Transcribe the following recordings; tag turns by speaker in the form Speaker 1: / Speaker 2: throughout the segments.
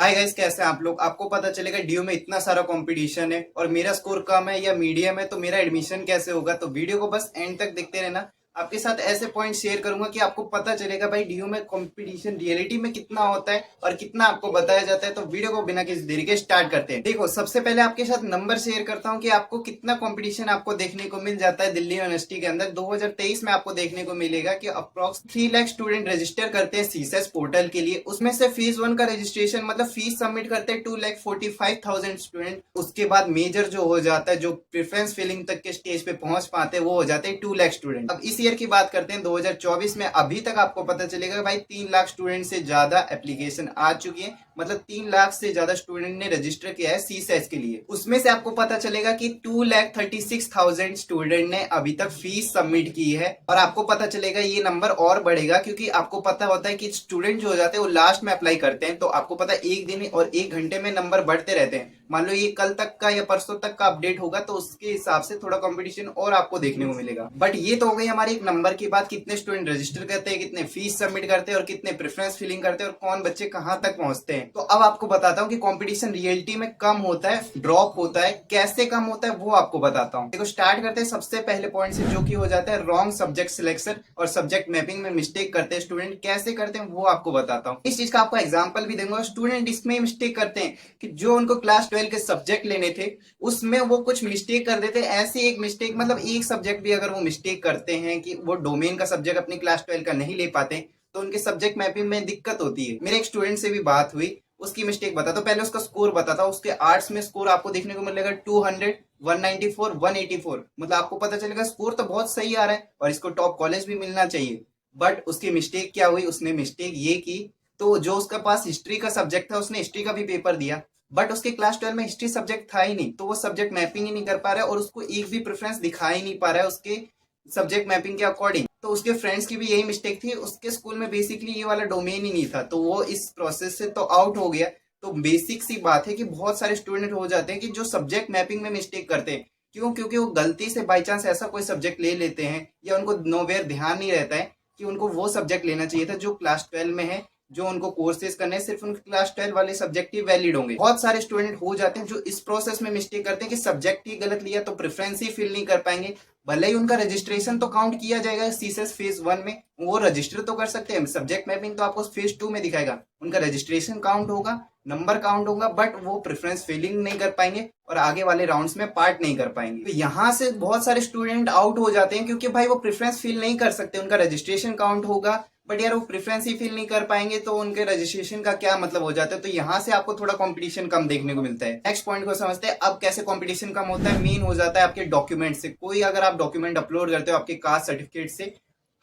Speaker 1: Hi guys, कैसे हैं आप लोग। आपको पता चलेगा डीयू में इतना सारा कंपटीशन है और मेरा स्कोर कम है या मीडियम है, तो मेरा एडमिशन कैसे होगा। तो वीडियो को बस एंड तक देखते रहना। आपके साथ ऐसे पॉइंट शेयर करूंगा कि आपको पता चलेगा भाई डीयू में कंपटीशन रियलिटी में कितना होता है और कितना आपको बताया जाता है। तो वीडियो को बिना किसी देरी के स्टार्ट करते हैं। देखो, सबसे पहले आपके साथ नंबर शेयर करता हूँ कि आपको कितना कंपटीशन आपको देखने को मिल जाता है दिल्ली यूनिवर्सिटी के अंदर। 2023 में आपको देखने को मिलेगा कि अप्रॉक्स 3 लाख स्टूडेंट रजिस्टर करते हैं सीसेस पोर्टल के लिए। उसमें से फेज 1 का रजिस्ट्रेशन मतलब फीस सबमिट करते हैं 2,45,000 स्टूडेंट। उसके बाद मेजर जो हो जाता है, जो प्रेफरेंस फिलिंग तक के स्टेज पे पहुंच पाते हैं, वो हो जाते हैं 2 लाख स्टूडेंट। अब इस ईयर की बात करते हैं 2024 में। अभी तक आपको पता चलेगा भाई 3 लाख स्टूडेंट से ज्यादा एप्लीकेशन आ चुकी है, मतलब 3 लाख से ज्यादा स्टूडेंट ने रजिस्टर किया है सीसेस के लिए। उसमें से आपको पता चलेगा कि 2,36,000 स्टूडेंट ने अभी तक फीस सबमिट की है। और आपको पता चलेगा ये नंबर और बढ़ेगा, क्योंकि आपको पता होता है कि स्टूडेंट जो हो जाते हैं वो लास्ट में अप्लाई करते हैं। तो आपको पता है एक दिन और एक घंटे में नंबर बढ़ते रहते हैं। मान लो ये कल तक का या परसों तक का अपडेट होगा, तो उसके हिसाब से थोड़ा कंपटीशन और आपको देखने को मिलेगा। बट ये तो हो गई हमारी एक नंबर की बात, कितने स्टूडेंट रजिस्टर करते हैं, कितने फीस सबमिट करते हैं और कितने प्रेफरेंस फिलिंग करते हैं और कौन बच्चे कहां तक पहुंचते हैं। तो अब आपको बताता हूँ कि कंपटीशन रियलिटी में कम होता है, ड्रॉप होता है। कैसे कम होता है वो आपको बताता हूँ। देखो, स्टार्ट करते हैं सबसे पहले पॉइंट से, जो कि हो जाता है रॉन्ग सब्जेक्ट सिलेक्शन और सब्जेक्ट मैपिंग में मिस्टेक करते हैं स्टूडेंट। कैसे करते हैं वो आपको बताता हूँ। इस चीज का आपको एग्जाम्पल भी दूंगा। स्टूडेंट इसमें मिस्टेक करते हैं कि जो उनको क्लास 12 के सब्जेक्ट लेने थे उसमें वो कुछ मिस्टेक कर देते हैं। ऐसी एक मिस्टेक, मतलब एक सब्जेक्ट भी अगर वो मिस्टेक करते हैं कि वो डोमेन का सब्जेक्ट अपनी क्लास 12 का नहीं ले पाते, तो उनके सब्जेक्ट मैपिंग में दिक्कत होती है। मेरे एक स्टूडेंट से भी बात हुई, उसकी मिस्टेक बता। तो पहले उसका स्कोर बताता हूँ। उसके आर्ट्स में स्कोर आपको देखने को मिलेगा 200, 194, 184। मतलब आपको पता चलेगा स्कोर तो बहुत सही आ रहा है और इसको टॉप कॉलेज भी मिलना चाहिए। बट उसकी मिस्टेक क्या हुई, उसने मिस्टेक ये की, तो जो उसका पास हिस्ट्री का सब्जेक्ट था उसने हिस्ट्री का भी पेपर दिया, बट उसके क्लास 12 में हिस्ट्री सब्जेक्ट था ही नहीं। तो वो सब्जेक्ट मैपिंग ही नहीं कर पा रहा है और उसको एक भी प्रेफरेंस दिखा ही नहीं पा रहा है उसके सब्जेक्ट मैपिंग के अकॉर्डिंग। तो उसके फ्रेंड्स की भी यही मिस्टेक थी, उसके स्कूल में बेसिकली ये वाला डोमेन ही नहीं था, तो वो इस प्रोसेस से तो आउट हो गया। तो बेसिक सी बात है कि बहुत सारे स्टूडेंट हो जाते हैं कि जो सब्जेक्ट मैपिंग में मिस्टेक करते हैं। क्यों? क्योंकि वो गलती से बाई चांस ऐसा कोई सब्जेक्ट ले लेते हैं या उनको नोवेयर ध्यान नहीं रहता है कि उनको वो सब्जेक्ट लेना चाहिए था जो क्लास 12 में है। जो उनको कोर्सेज करने हैं सिर्फ उनके क्लास 12 वाले सब्जेक्ट ही वैलिड होंगे। बहुत सारे स्टूडेंट हो जाते हैं जो इस प्रोसेस में मिस्टेक करते हैं कि सब्जेक्ट ही गलत लिया तो प्रेफरेंस ही फिल नहीं कर पाएंगे। भले ही उनका रजिस्ट्रेशन तो काउंट किया जाएगा सीसेस फेज 1 में, वो रजिस्टर तो कर सकते हैं। सब्जेक्ट मैपिंग तो आपको फेज 2 में दिखाएगा, उनका रजिस्ट्रेशन काउंट होगा, नंबर काउंट होगा, बट वो प्रेफरेंस फिलिंग नहीं कर पाएंगे और आगे वाले राउंड्स में पार्ट नहीं कर पाएंगे। तो यहाँ से बहुत सारे स्टूडेंट आउट हो जाते हैं, क्योंकि भाई वो प्रेफरेंस फिल नहीं कर सकते। उनका रजिस्ट्रेशन काउंट होगा बट यार वो प्रेफरेंस ही फिल नहीं कर पाएंगे, तो उनके रजिस्ट्रेशन का क्या मतलब हो जाता है। तो यहाँ से आपको थोड़ा कंपटीशन कम देखने को मिलता है। नेक्स्ट पॉइंट को समझते हैं। अब कैसे कंपटीशन कम होता है, मेन हो जाता है आपके डॉक्यूमेंट से। कोई अगर आप डॉक्यूमेंट अपलोड करते हो आपके कास्ट सर्टिफिकेट से,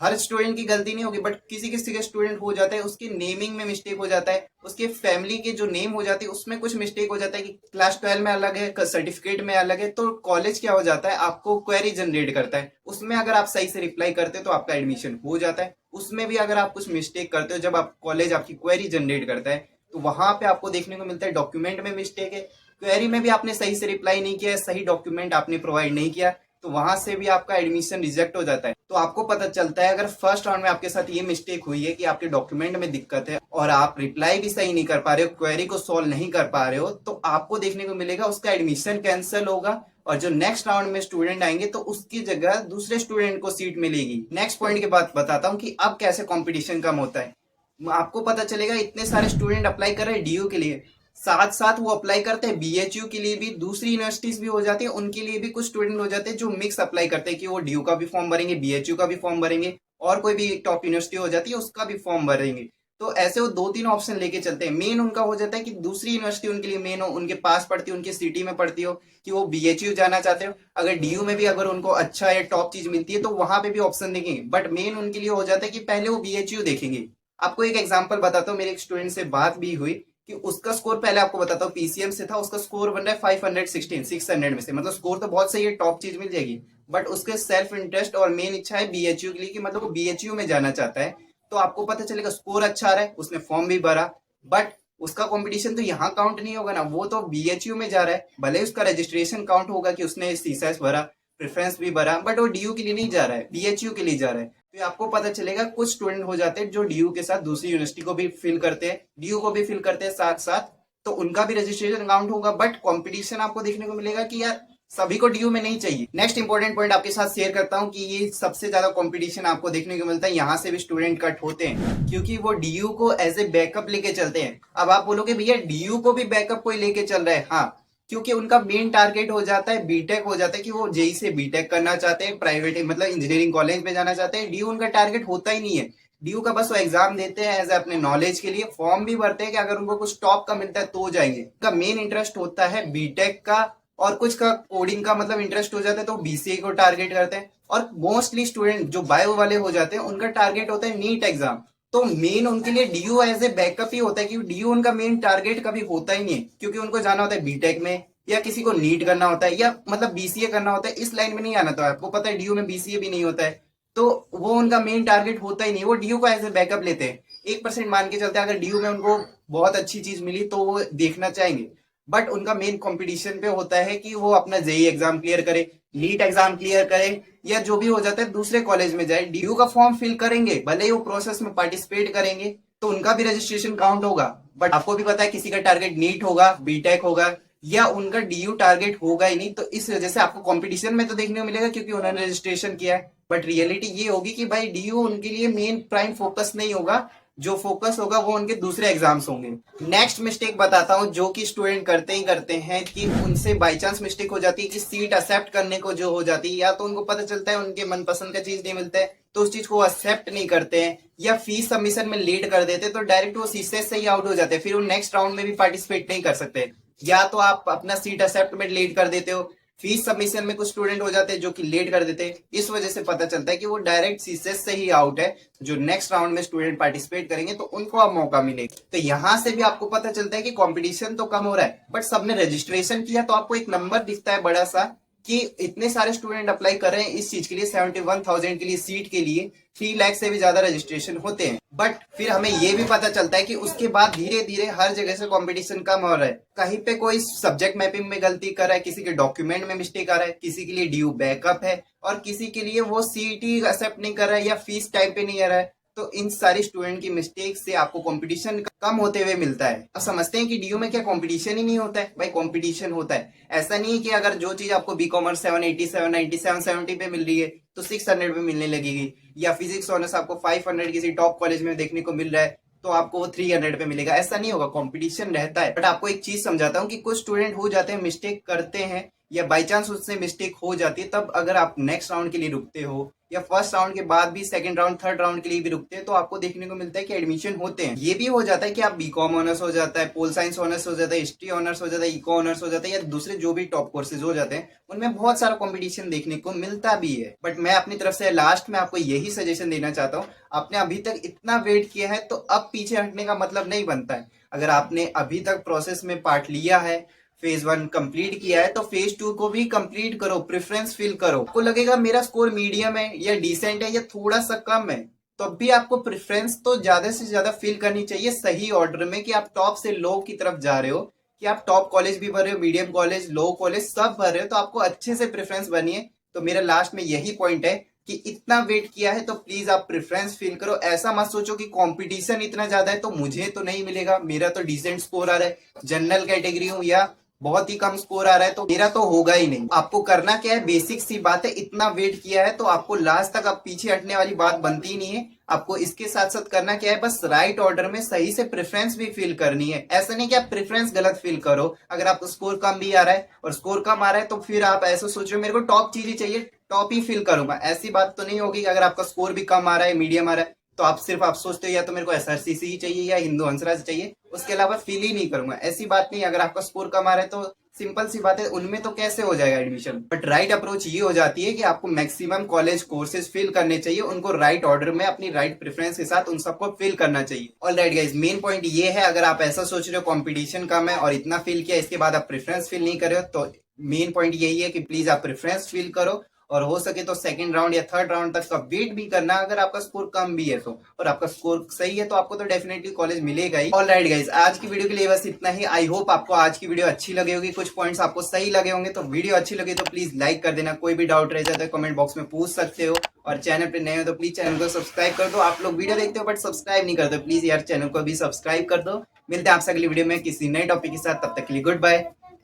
Speaker 1: हर स्टूडेंट की गलती नहीं होगी, बट किसी किसी के स्टूडेंट हो जाता है उसकी नेमिंग में मिस्टेक हो जाता है, उसके फैमिली के जो नेम हो जाती है उसमें कुछ मिस्टेक हो जाता है कि क्लास 12 में अलग है, सर्टिफिकेट में अलग है। तो कॉलेज क्या हो जाता है, आपको क्वेरी जनरेट करता है, उसमें अगर आप सही से रिप्लाई करते हो तो आपका एडमिशन हो जाता है। उसमें भी अगर आप कुछ मिस्टेक करते हो, जब आप कॉलेज आपकी क्वेरी जनरेट करता है, तो वहां पे आपको देखने को मिलता है डॉक्यूमेंट में मिस्टेक है, क्वेरी में भी आपने सही से रिप्लाई नहीं किया है, सही डॉक्यूमेंट आपने प्रोवाइड नहीं किया, तो वहां से भी आपका एडमिशन रिजेक्ट हो जाता है। तो आपको पता चलता है अगर फर्स्ट राउंड में आपके साथ ये मिस्टेक हुई है कि आपके डॉक्यूमेंट में दिक्कत है और आप रिप्लाई भी सही नहीं कर पा रहे हो, क्वेरी को सॉल्व नहीं कर पा रहे हो, तो आपको देखने को मिलेगा उसका एडमिशन कैंसिल होगा और जो नेक्स्ट राउंड में स्टूडेंट आएंगे तो उसकी जगह दूसरे स्टूडेंट को सीट मिलेगी। नेक्स्ट पॉइंट के बाद बताता हूँ कि अब कैसे कंपटीशन कम होता है। आपको पता चलेगा इतने सारे स्टूडेंट अप्लाई कर रहे हैं डीयू के लिए, साथ साथ वो अप्लाई करते हैं बीएचयू के लिए भी, दूसरी यूनिवर्सिटीज भी हो जाती है उनके लिए भी। कुछ स्टूडेंट हो जाते हैं जो मिक्स अप्लाई करते हैं कि वो डीयू का भी फॉर्म भरेंगे, बीएचयू का भी फॉर्म भरेंगे और कोई भी टॉप यूनिवर्सिटी हो जाती है उसका भी फॉर्म भरेंगे। तो ऐसे वो 2-3 ऑप्शन लेके चलते हैं। मेन उनका हो जाता है कि दूसरी यूनिवर्सिटी उनके लिए मेन हो, उनके पास पड़ती हो, उनकी सिटी में पड़ती हो, कि वो बीएचयू जाना चाहते हो। अगर डीयू में भी अगर उनको अच्छा या टॉप चीज मिलती है तो वहां पे भी ऑप्शन देखेंगे, बट मेन उनके लिए हो जाता है कि पहले वो बीएचयू देखेंगे। आपको एक एग्जांपल बताता हूँ। मेरे एक स्टूडेंट से बात भी हुई कि उसका स्कोर, पहले आपको बताता हूँ, पीसीएम से था, उसका स्कोर बन रहा है 516 600 में से। मतलब स्कोर तो बहुत सही है, टॉप चीज मिल जाएगी, बट उसके सेल्फ इंटरेस्ट और मेन इच्छा है बीएचयू के लिए, कि मतलब वो बीएचयू में जाना चाहता है। तो आपको पता चलेगा स्कोर अच्छा आ रहा है, उसने फॉर्म भी भरा, बट उसका कंपटीशन तो यहाँ काउंट नहीं होगा ना, वो तो बीएचयू में जा रहा है। भले ही उसका रजिस्ट्रेशन काउंट होगा कि उसने सीसेस भरा, प्रेफरेंस भी भरा, बट वो डीयू के लिए नहीं जा रहा है, बीएचयू के लिए जा रहा है। तो आपको पता चलेगा कुछ स्टूडेंट हो जाते हैं जो डीयू के साथ दूसरी यूनिवर्सिटी को भी फिल करते हैं, डीयू को भी फिल करते हैं साथ साथ, तो उनका भी रजिस्ट्रेशन काउंट होगा। बट कंपटीशन आपको देखने को मिलेगा कि यार सभी को डीयू में नहीं चाहिए। नेक्स्ट इंपॉर्टेंट पॉइंट आपके साथ शेयर करता हूं कि ये सबसे ज्यादा कंपटीशन आपको देखने को मिलता है, यहाँ से भी स्टूडेंट कट होते हैं क्योंकि वो डीयू को एज ए बैकअप लेके चलते हैं। अब आप बोलोगे भैया डीयू को भी बैकअप कोई लेके चल रहा है, हाँ, क्योंकि उनका मेन टारगेट हो जाता है बीटेक हो जाता है कि वो जेई से बीटेक करना चाहते हैं, प्राइवेट मतलब इंजीनियरिंग कॉलेज में जाना चाहते हैं। डीयू उनका टारगेट होता ही नहीं है। डीयू का बस वो एग्जाम देते हैं एज अपने नॉलेज के लिए, फॉर्म भी भरते हैं कि अगर उनको कुछ टॉप का मिलता है तो जाएंगे। उनका मेन इंटरेस्ट होता है बीटेक का और कुछ का कोडिंग का मतलब इंटरेस्ट हो जाता है तो बीसीए को टारगेट करते हैं। और मोस्टली स्टूडेंट जो बायो वाले हो जाते हैं उनका टारगेट होता है नीट एग्जाम। तो मेन उनके लिए डीयू एज ए बैकअप ही होता है क्योंकि डीयू उनका मेन टारगेट कभी होता ही नहीं है, क्योंकि उनको जाना होता है बीटेक में या किसी को नीट करना होता है या मतलब बीसीए करना होता है, इस लाइन में नहीं आना। तो आपको पता है डीयू में बीसीए भी नहीं होता है, तो वो उनका मेन टारगेट होता ही नहीं। वो डीयू को एज ए बैकअप लेते हैं, 1% मान के चलते हैं अगर डीयू में उनको बहुत अच्छी चीज मिली तो वो देखना चाहेंगे। बट उनका मेन कंपटीशन पे होता है कि वो अपना जेई एग्जाम क्लियर करे, नीट एग्जाम क्लियर करे या जो भी हो जाता है दूसरे कॉलेज में जाए, डीयू का फॉर्म फिल करेंगे, भले ही वो प्रोसेस में पार्टिसिपेट करेंगे तो उनका भी रजिस्ट्रेशन काउंट होगा। बट आपको भी पता है किसी का टारगेट नीट होगा, बीटेक होगा या उनका डीयू टारगेट होगा ही नहीं। तो इस वजह से आपको कंपटीशन में तो देखने को मिलेगा क्योंकि उन्होंने रजिस्ट्रेशन किया है। बट रियलिटी ये होगी कि भाई डीयू उनके लिए मेन प्राइम फोकस नहीं होगा, जो फोकस होगा वो उनके दूसरे एग्जाम्स होंगे। नेक्स्ट मिस्टेक बताता हूँ जो कि स्टूडेंट करते ही करते हैं कि उनसे बाई चांस मिस्टेक हो जाती है कि सीट एक्सेप्ट करने को जो हो जाती है, या तो उनको पता चलता है उनके मनपसंद का चीज नहीं मिलता है तो उस चीज को एक्सेप्ट नहीं करते हैं, या फीस सबमिशन में लेट कर देते तो डायरेक्ट वो सीसेस से ही आउट हो जाते हैं, फिर वो नेक्स्ट राउंड में भी पार्टिसिपेट नहीं कर सकते। या तो आप अपना सीट एक्सेप्ट में लेट कर देते हो, फीस सबमिशन में कुछ स्टूडेंट हो जाते हैं जो कि लेट कर देते हैं, इस वजह से पता चलता है कि वो डायरेक्ट सीसेस से ही आउट है। जो नेक्स्ट राउंड में स्टूडेंट पार्टिसिपेट करेंगे तो उनको अब मौका मिलेगा। तो यहाँ से भी आपको पता चलता है कि कंपटीशन तो कम हो रहा है बट सबने रजिस्ट्रेशन किया तो आपको एक नंबर दिखता है बड़ा सा कि इतने सारे स्टूडेंट अप्लाई कर रहे हैं इस चीज के लिए, 71,000 के लिए सीट के लिए 3 लाख से भी ज्यादा रजिस्ट्रेशन होते हैं। बट फिर हमें ये भी पता चलता है कि उसके बाद धीरे धीरे हर जगह से कंपटीशन कम हो रहा है। कहीं पे कोई सब्जेक्ट मैपिंग में गलती कर रहा है, किसी के डॉक्यूमेंट में मिस्टेक आ रहा है, किसी के लिए डीयू बैकअप है और किसी के लिए वो सीईटी एक्सेप्ट नहीं कर रहा है या फीस टाइम पे नहीं आ रहा है। तो इन सारी स्टूडेंट की मिस्टेक से आपको कंपटीशन कम होते हुए मिलता है। अब समझते हैं कि डीयू में क्या कंपटीशन ही नहीं होता है? भाई कंपटीशन होता है। ऐसा नहीं है कि अगर जो चीज आपको बी कॉमर्स 780, 790, 770 पे मिल रही है तो 600 पे मिलने लगेगी, या फिजिक्स ऑनर्स आपको 500 किसी टॉप कॉलेज में देखने को मिल रहा है तो आपको वो 300 पे मिलेगा। ऐसा नहीं होगा, कंपटीशन रहता है। बट आपको एक चीज समझाता हूँ कि कुछ स्टूडेंट हो जाते हैं, मिस्टेक करते हैं या बाई चांस उससे मिस्टेक हो जाती है, तब अगर आप नेक्स्ट राउंड के लिए रुकते हो या फर्स्ट राउंड के बाद भी सेकंड राउंड थर्ड राउंड के लिए भी रुकते हैं तो आपको देखने को मिलता है कि एडमिशन होते हैं। ये भी हो जाता है कि आप बीकॉम ऑनर्स हो जाता है, पोल साइंस ऑनर्स हो जाता है, हिस्ट्री ऑनर्स हो जाता है, इको ऑनर्स हो जाता है या दूसरे जो भी टॉप कोर्सेज हो जाते हैं उनमें बहुत सारा कंपटीशन देखने को मिलता भी है। बट मैं अपनी तरफ से लास्ट में आपको यही सजेशन देना चाहता हूँ, आपने अभी तक इतना वेट किया है तो अब पीछे हटने का मतलब नहीं बनता है। अगर आपने अभी तक प्रोसेस में पार्ट लिया है, फेज 1 कंप्लीट किया है तो फेज 2 को भी कंप्लीट करो, प्रेफरेंस फिल करो। आपको लगेगा मेरा स्कोर मीडियम है या डिसेंट है या थोड़ा सा कम है, तो अब भी आपको प्रेफरेंस तो ज्यादा से ज्यादा फिल करनी चाहिए सही ऑर्डर में कि आप टॉप से लो की तरफ जा रहे हो, कि आप टॉप कॉलेज भी भर रहे हो, मीडियम कॉलेज, लो कॉलेज सब भर रहे हो, तो आपको अच्छे से प्रेफरेंस बनिए। तो मेरा लास्ट में यही पॉइंट है कि इतना वेट किया है तो प्लीज आप प्रेफरेंस फिल करो। ऐसा मत सोचो कि कंपटीशन इतना ज्यादा है तो मुझे तो नहीं मिलेगा, मेरा तो डिसेंट स्कोर आ रहा है, जनरल कैटेगरी हूँ या बहुत ही कम स्कोर आ रहा है तो मेरा तो होगा ही नहीं। आपको करना क्या है, बेसिक सी बात है, इतना वेट किया है तो आपको लास्ट तक अब पीछे हटने वाली बात बनती ही नहीं है। आपको इसके साथ साथ करना क्या है, बस राइट ऑर्डर में सही से प्रेफरेंस भी फिल करनी है। ऐसा नहीं कि आप प्रेफरेंस गलत फिल करो। अगर आपको स्कोर कम भी आ रहा है और स्कोर कम आ रहा है तो फिर आप ऐसा सोच रहे हो मेरे को टॉप चीज ही चाहिए, टॉप ही फिल करूंगा, ऐसी बात तो नहीं होगी। अगर आपका स्कोर भी कम आ रहा है, मीडियम आ रहा है, तो आप सोचते हो या तो मेरे को एसआरसीसी ही चाहिए या हिंदू हंसराज चाहिए, उसके अलावा फिल ही नहीं करूंगा, ऐसी बात नहीं। अगर आपका स्कोर कम आ रहा है तो सिंपल सी बात है, उनमें तो कैसे हो जाएगा एडमिशन। बट राइट अप्रोच ये हो जाती है कि आपको मैक्सिमम कॉलेज कोर्सेज फिल करने चाहिए, उनको राइट ऑर्डर में अपनी राइट प्रेफरेंस के साथ उन सबको फिल करना चाहिए। ऑलराइट गाइस, मेन पॉइंट ये है, अगर आप ऐसा सोच रहे हो कंपटीशन कम है और इतना फिल किया इसके बाद आप प्रेफरेंस फिल नहीं कर रहे हो, तो मेन पॉइंट यही है कि प्लीज आप प्रेफरेंस फिल करो और हो सके तो सेकंड राउंड या थर्ड राउंड तक का वेट भी करना अगर आपका स्कोर कम भी है तो, और आपका स्कोर सही है तो आपको तो डेफिनेटली कॉलेज मिलेगा ही। ऑलराइट गाइस, आज की वीडियो के लिए बस इतना ही। आई होप आपको आज की वीडियो अच्छी लगी होगी, कुछ पॉइंट्स आपको सही लगे होंगे। तो वीडियो अच्छी लगी तो प्लीज लाइक कर देना, कोई भी डाउट रह जाए तो कमेंट बॉक्स में पूछ सकते हो, और चैनल पे नए हो तो प्लीज चैनल को सब्सक्राइब कर दो। आप लोग वीडियो देखते हो बट सब्सक्राइब नहीं करते, प्लीज यार चैनल को भी सब्सक्राइब कर दो। मिलते हैं आपसे अगली वीडियो में किसी नए टॉपिक के साथ, तब तक के लिए goodbye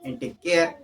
Speaker 1: and take care.